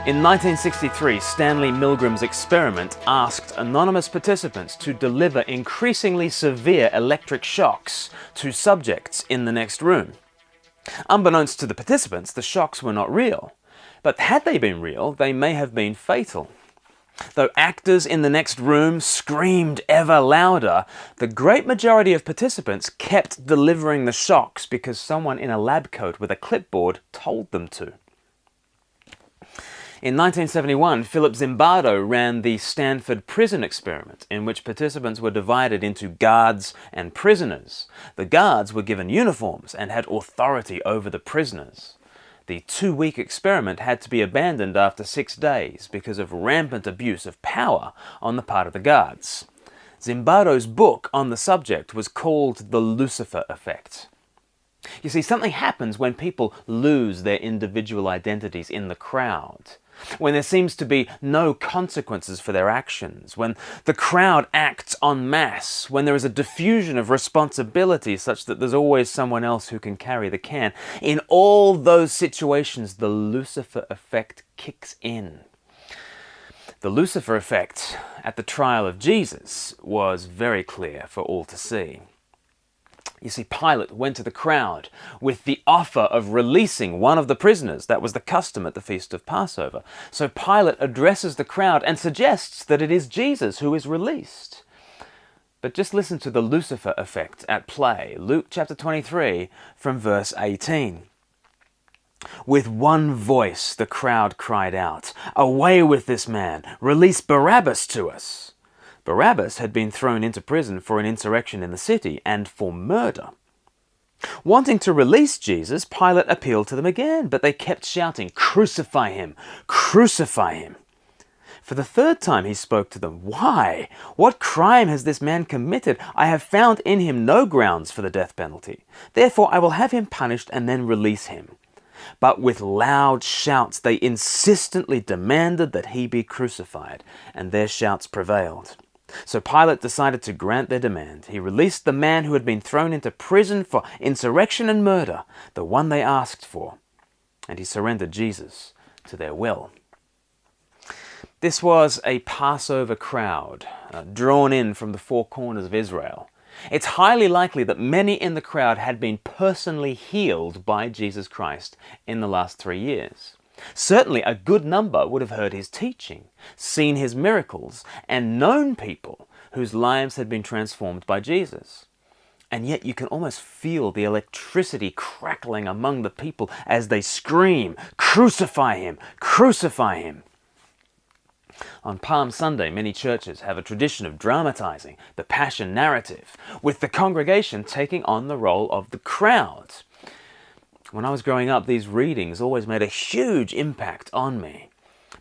In 1963, Stanley Milgram's experiment asked anonymous participants to deliver increasingly severe electric shocks to subjects in the next room. Unbeknownst to the participants, the shocks were not real. But had they been real, they may have been fatal. Though actors in the next room screamed ever louder, the great majority of participants kept delivering the shocks because someone in a lab coat with a clipboard told them to. In 1971, Philip Zimbardo ran the Stanford prison experiment, in which participants were divided into guards and prisoners. The guards were given uniforms and had authority over the prisoners. The 2-week experiment had to be abandoned after 6 days because of rampant abuse of power on the part of the guards. Zimbardo's book on the subject was called The Lucifer Effect. You see, something happens when people lose their individual identities in the crowd. When there seems to be no consequences for their actions, when the crowd acts en masse, when there is a diffusion of responsibility such that there's always someone else who can carry the can. In all those situations, the Lucifer effect kicks in. The Lucifer effect at the trial of Jesus was very clear for all to see. You see, Pilate went to the crowd with the offer of releasing one of the prisoners. That was the custom at the Feast of Passover. So Pilate addresses the crowd and suggests that it is Jesus who is released. But just listen to the Lucifer effect at play. Luke chapter 23 from verse 18. With one voice the crowd cried out, "Away with this man! Release Barabbas to us!" Barabbas had been thrown into prison for an insurrection in the city and for murder. Wanting to release Jesus, Pilate appealed to them again, but they kept shouting, "Crucify him! Crucify him!" For the 3rd time he spoke to them. "Why? What crime has this man committed? I have found in him no grounds for the death penalty. Therefore I will have him punished and then release him." But with loud shouts they insistently demanded that he be crucified, and their shouts prevailed. So Pilate decided to grant their demand. He released the man who had been thrown into prison for insurrection and murder, the one they asked for, and he surrendered Jesus to their will. This was a Passover crowd drawn in from the 4 corners of Israel. It's highly likely that many in the crowd had been personally healed by Jesus Christ in the last 3 years. Certainly a good number would have heard his teaching, seen his miracles, and known people whose lives had been transformed by Jesus. And yet you can almost feel the electricity crackling among the people as they scream, "Crucify him! Crucify him!" On Palm Sunday, many churches have a tradition of dramatizing the Passion narrative, with the congregation taking on the role of the crowd. When I was growing up, these readings always made a huge impact on me.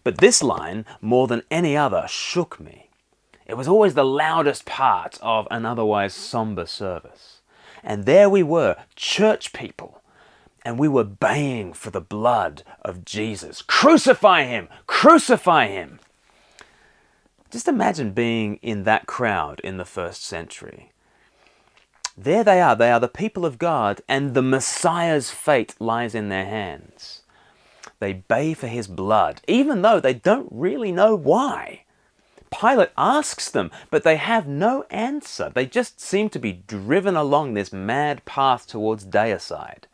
But this line, more than any other, shook me. It was always the loudest part of an otherwise somber service. And there we were, church people, and we were baying for the blood of Jesus. "Crucify him! Crucify him!" Just imagine being in that crowd in the 1st century. There they are the people of God, and the Messiah's fate lies in their hands. They bay for his blood, even though they don't really know why. Pilate asks them, but they have no answer. They just seem to be driven along this mad path towards deicide.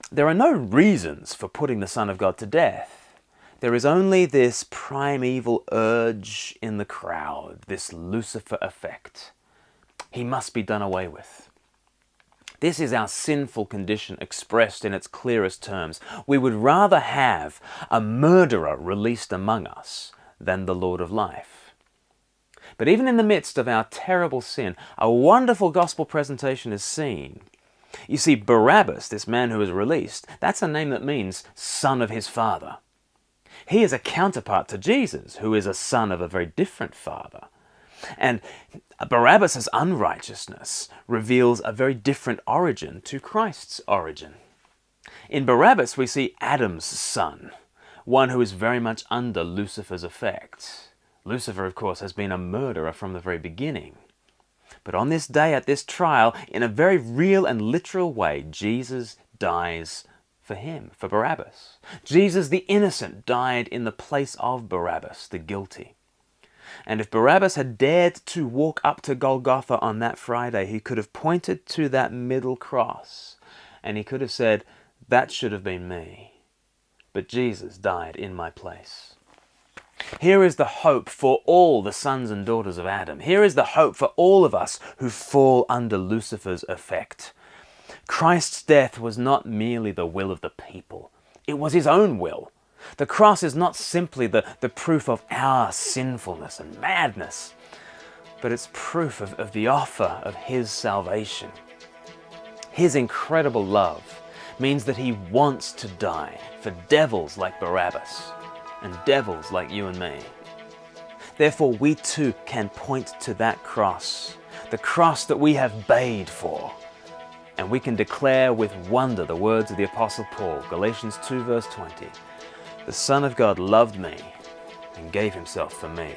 There are no reasons for putting the Son of God to death. There is only this primeval urge in the crowd, this Lucifer effect. He must be done away with. This is our sinful condition expressed in its clearest terms. We would rather have a murderer released among us than the Lord of life. But even in the midst of our terrible sin, a wonderful gospel presentation is seen. You see, Barabbas, this man who was released, that's a name that means son of his father. He is a counterpart to Jesus, who is a son of a very different father. And Barabbas' unrighteousness reveals a very different origin to Christ's origin. In Barabbas we see Adam's son, one who is very much under Lucifer's effect. Lucifer, of course, has been a murderer from the very beginning. But on this day, at this trial, in a very real and literal way, Jesus dies for him, for Barabbas. Jesus, the innocent, died in the place of Barabbas, the guilty. And if Barabbas had dared to walk up to Golgotha on that Friday, he could have pointed to that middle cross and he could have said, that should have been me. But Jesus died in my place. Here is the hope for all the sons and daughters of Adam. Here is the hope for all of us who fall under Lucifer's effect. Christ's death was not merely the will of the people. It was his own will. The cross is not simply the proof of our sinfulness and madness, but it's proof of the offer of his salvation. His incredible love means that he wants to die for devils like Barabbas and devils like you and me. Therefore, we too can point to that cross, the cross that we have bayed for, and we can declare with wonder the words of the Apostle Paul, Galatians 2 verse 20, "The Son of God loved me and gave himself for me."